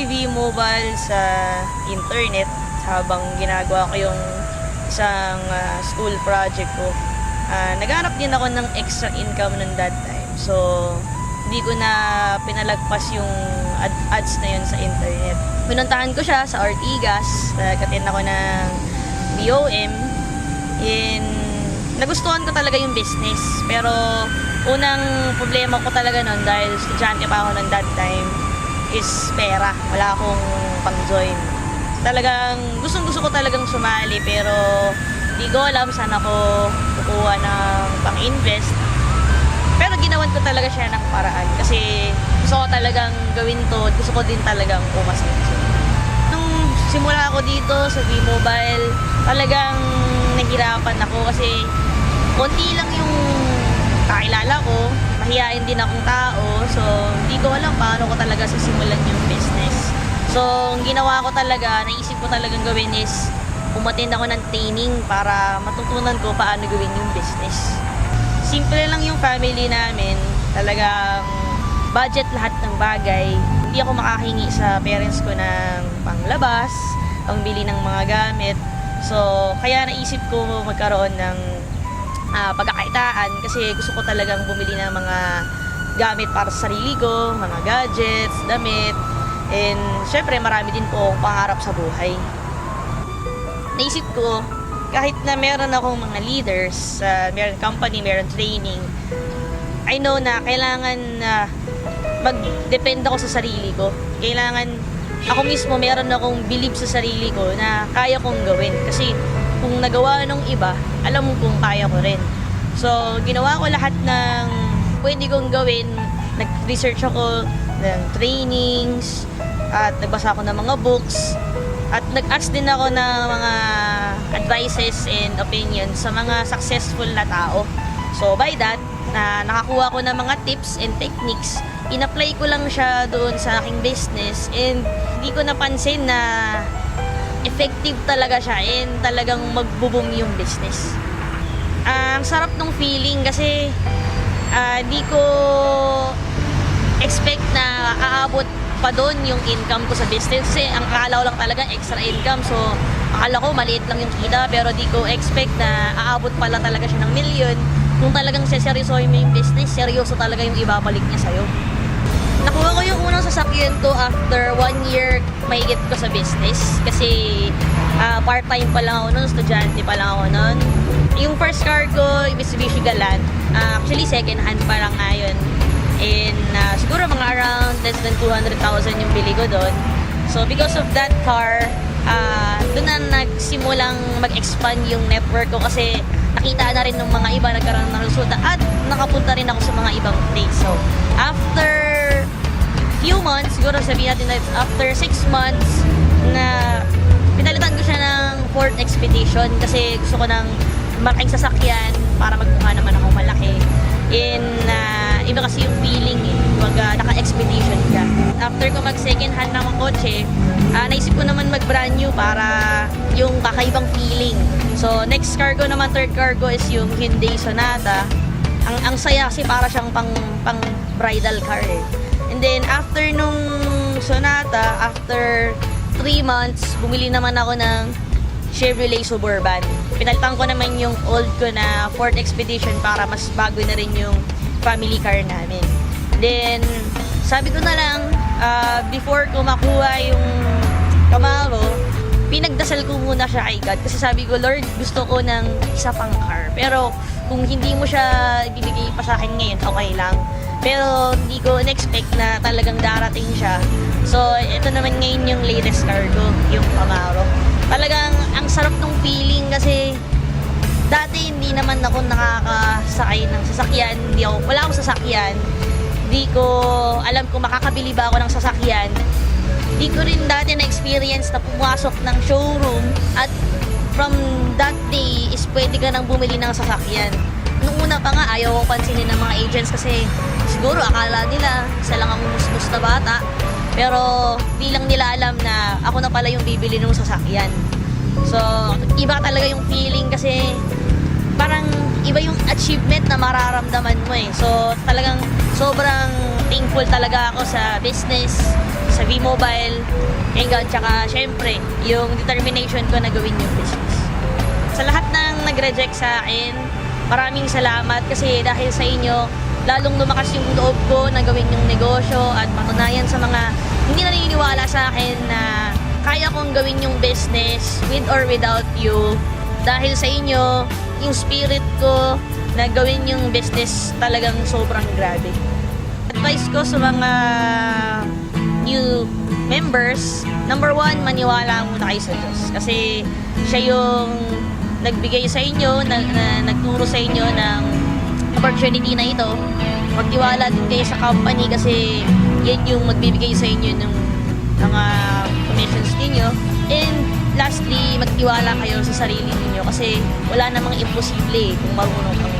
si V-Mobile sa internet habang ginagawa ko yung isang school project ko. Naghanap din ako ng extra income ng that time. So, hindi ko na pinalagpas yung ads na yun sa internet. Pinuntahan ko siya sa Ortigas. Nag-attend ako ng BOM. Nagustuhan ko talaga yung business. Pero, unang problema ko talaga nun dahil estudyante pa ako nun that time is pera. Wala akong pang-join. Talagang gustong-gusto ko talagang sumali pero di ko alam saan ako kukuha ng pang-invest. Pero ginawan ko talaga siya ng paraan kasi gusto ko talagang gawin to. Gusto ko din talagang umasenso. Nung simula ako dito sa V-Mobile, talagang nahirapan ako kasi konti lang yung kakilala ko. Mahihain din akong tao. So, hindi ko alam paano ko talaga sisimulan yung business. So, ang ginawa ko talaga, naisip ko talagang gawin is umattend ako ng training para matutunan ko paano gawin yung business. Simple lang yung family namin. Talagang budget lahat ng bagay. Hindi ako makahingi sa parents ko ng panglabas, pangbili ng mga gamit. So, kaya naisip ko magkaroon ng pagkakaitaan kasi gusto ko talagang bumili ng mga gamit para sa sarili ko, mga gadgets, damit, and syempre marami din po akong pangarap sa buhay. Naisip ko, kahit na meron akong mga leaders, meron company, meron training, I know na kailangan mag-depend ako sa sarili ko. Kailangan ako mismo meron akong believe sa sarili ko na kaya kong gawin. Kasi kung nagawa ng iba, alam mo kung kaya ko rin. So, ginawa ko lahat ng pwede kong gawin. Nag-research ako ng trainings, at nagbasa ako ng mga books, at nag-ask din ako ng mga advices and opinions sa mga successful na tao. So, by that, nakakuha ko ng mga tips and techniques. In-apply ko lang siya doon sa aking business and hindi ko napansin na effective talaga siya and talagang magbo-boom yung business. Ang sarap ng feeling kasi di ko expect na aabot pa doon yung income ko sa business kasi ang akala ko lang talaga extra income, so akala ko maliit lang yung kita pero di ko expect na aabot pala talaga siya ng milyon. Kung talagang seryosohin mo yung business, seryoso talaga yung ibabalik niya sa'yo. Nakuha ko yung unang sasakyan ko after 1 year mahigit ko sa business kasi part-time pa lang ako nun, estudyante pa lang ako nun. Yung first car ko, Mitsubishi Galant, actually second hand pa lang ngayon. And siguro mga around less than 200,000 yung bili ko doon. So because of that car, doon na nagsimulang mag-expand yung network ko kasi nakita na rin ng mga iba, nagkaroon ng resulta at nakapunta rin ako sa mga ibang place. So after few months, siguro sabihin natin na after 6 months na pinalitan ko siya ng Ford Expedition kasi gusto ko ng malaking sasakyan para magmukha naman ako malaki. Iba kasi yung feeling pag naka-expedition ka. After ko mag second hand ng kotse, naisip ko naman mag brand new para yung kakaibang feeling. So next car ko naman, third car ko is yung Hyundai Sonata. Ang saya kasi para siyang pang bridal car eh. And then, after nung Sonata, after 3 months, bumili naman ako ng Chevrolet Suburban. Pinalitan ko naman yung old ko na Ford Expedition para mas bago na rin yung family car namin. Then, sabi ko na lang, before ko makuha yung Camaro, pinagdasal ko muna siya kay God. Kasi sabi ko, Lord, gusto ko ng isa pang car. Pero, kung hindi mo siya ibibigay pa sa akin ngayon, okay lang. Pero hindi ko in-expect na talagang darating siya. So, ito naman ngayon yung latest car ko, yung Camaro. Talagang ang sarap ng feeling kasi dati hindi naman ako nakakasakay ng sasakyan. Wala akong sasakyan. Hindi ko alam kung makakabili ba ako ng sasakyan. Hindi ko rin dati na-experience na pumasok ng showroom at from that day is pwede ka nang bumili ng sasakyan. Nung una pa nga, ayaw ko pansinin ng mga agents kasi siguro akala nila isa lang ang umusmus na bata. Pero di lang nila alam na ako na pala yung bibili ng sasakyan. So, iba talaga yung feeling kasi parang iba yung achievement na mararamdaman mo eh. So, talagang sobrang thankful talaga ako sa business, sa V-Mobile, kay God, tsaka syempre, yung determination ko na gawin yung business. Sa lahat ng nag-reject sa akin, maraming salamat kasi dahil sa inyo, lalong lumakas yung loob ko na gawin yung negosyo at patunayan sa mga hindi naniniwala sa akin na kaya kong gawin yung business with or without you. Dahil sa inyo, yung spirit ko na gawin yung business talagang sobrang grabe. Advice ko sa mga new members, number one, maniwala muna kayo sa Diyos. Kasi siya yung nagbigay sa inyo, nagturo sa inyo ng opportunity na ito. Magtiwala din kayo sa company kasi yan yung magbibigay sa inyo ng mga commissions ninyo. And lastly, magtiwala kayo sa sarili ninyo kasi wala namang imposible kung marunong kang